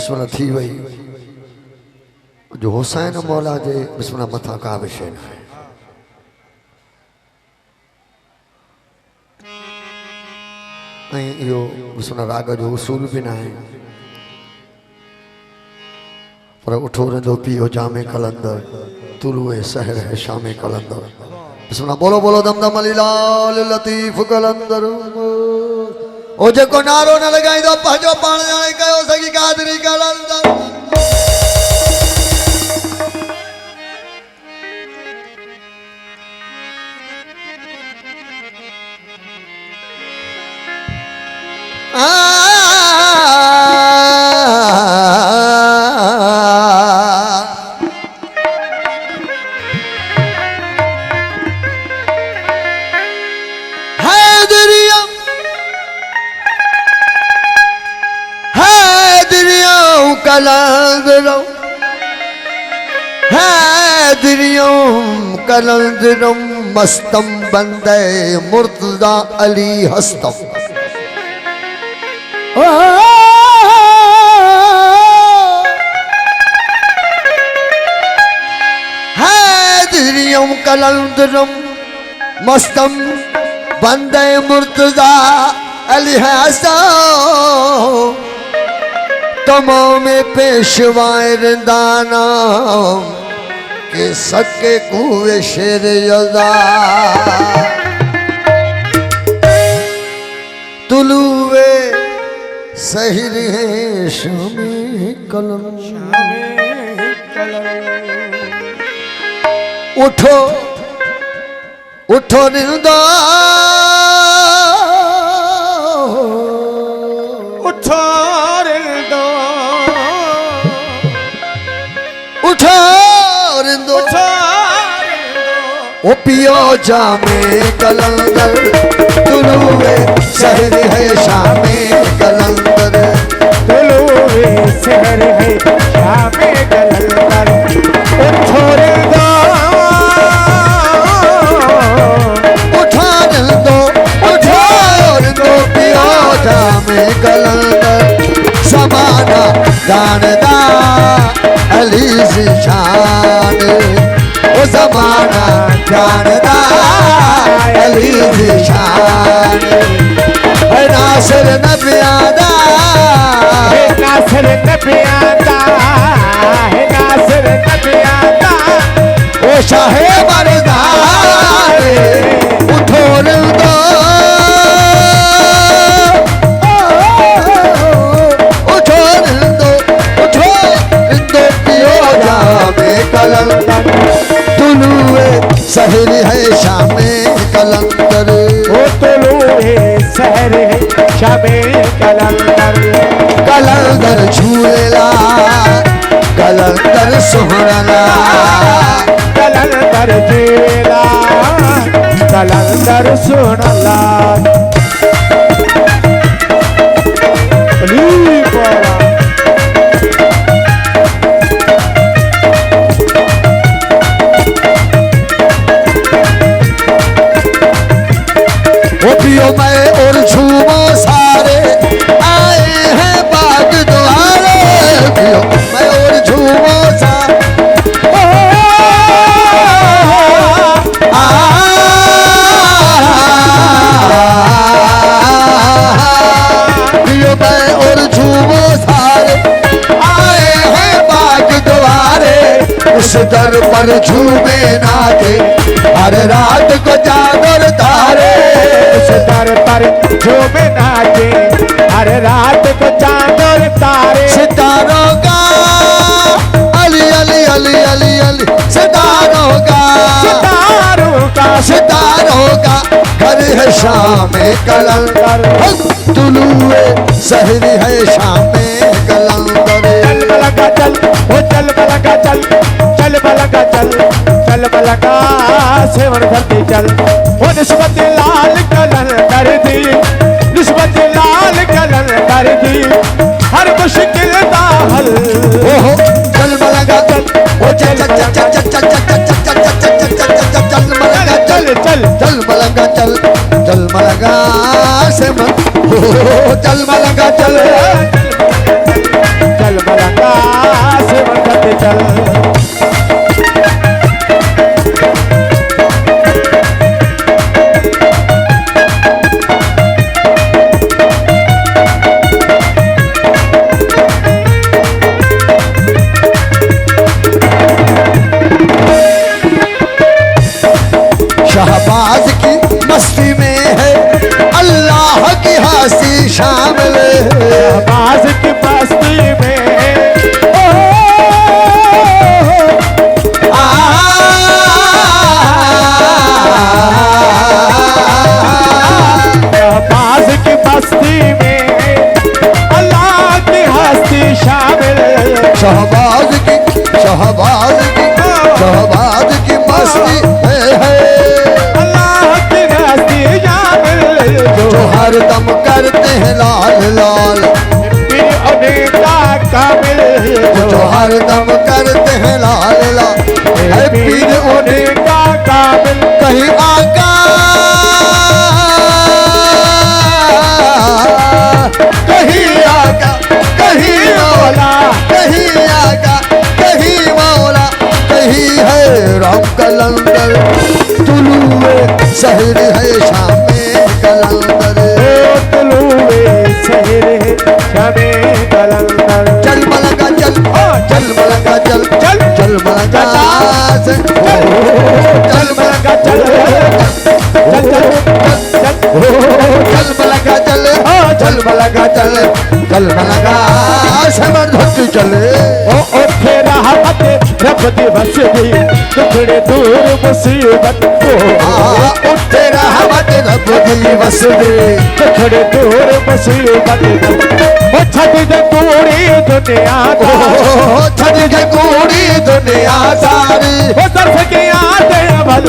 बिस्मिल्लाह थी वही जो हुसैन मौला जे बिस्मिल्लाह मथा का विषय न है। यो बिस्मिल्लाह राग जो उसूल भी ना है पर उठो रंदो पियो जामे कलंदर तुलुए सहर है शामे कलंदर। बिस्मिल्लाह बोलो बोलो दम दम अली लाल लतीफ कलंदर। ओ जे को नारो न लगाई दो पजो पाण जाने कयो सगी कादरी कलंदर। कलंदरम मस्तम बंदे मुर्तजा अली हस्तम। हैदरियम कलंदरम मस्तम बंदे मुर्तजा अली हस्तम। तमाम पेशवाए दाना के सके कुए शेर यदा तुलुए सहिर है शामे कलम। उठो उठो निंदा उठो निंदा उठो रिंदो ओ पियो जामे कलंदर तुलुए शहर है शामे कलंदर। तुलुए शहर है शामे कलंदर। उठो रिंदो उठो रिंदो पियो जामे कलंदर। समाना जानदा अली से शान ओ ज़माना जानदा अली से शान। है नासिर नबी आदा है नासिर नबी आदा है नासिर नबी आदा। ओ शाहे मर्दान उठो रिंदो कलंदर। तुलुए शहर है शामे कलंदर। ओ तुलुए शहर है शामे कलंदर। कलंदर झूलेला कलंदर सोहणला कलंदर झूलेला कलंदर सोहणला। पियो मैं और झूमो सारे आए हैं बाग द्वारे। पियो मैं और झूमो सारे पियो मैं और झूमो सारे आए हैं बाग द्वारे। उस दर पर झूमे नाचे हर रात को चादर तारे। उस दर पर झूमे नाचे हर रात को चांदर तारे। सितारों का अली अली अली अली अली सितारों का सितारों का घर है शामे कलंदर। तुलुए शहर है शामे कलंदर। चल बलका चल ओ चल बलका चल चल बलका चल चल बलका सेवन धरती चल। ओ निस्बत लाल कलंदर दी निस्बत लाल कलंदर दी हर मुश्किल दा हल। ओहो चल बलका चल ओ चल चल चल चल चल चल चल चल चल बलका चल चल बलका चल बलका से चल बलका चल चल बलका चल शहबाज की मस्ती में है अल्लाह की हंसी शामिल है। बाज की बस्ती में बाज की बस्ती में अल्लाह की हस्ती शामिल शहबाज की मस्ती में है अल्लाह की हस्ती शामिल जो हर दम करते हैं लाल लाल, पीर अनेका कामिल जो हर दम करते हैं लाल लाल, है पीर अनेका कामिल कहीं आका कहीं आका कहीं मौला, कहीं आका कहीं मौला, कहीं है राम कलंदर तुलुए शहर है शाम में कलंदर। शमे कलंदर चल मलका चल चल मलका चल चल चल मलका से चल मलका चल चल मलका चल चल मलका चल चल मलका से मर्द चले ओ तेरा रहमत रब दिवस दी दुखड़े दूर मुसीबत को उठे रहमत रब दिवस दे दुखड़े दूर मुसीबत ओ छड़ दे पूरी दुनिया छड़ के कूड़ी दुनिया सारी ओ तरफ की आते बल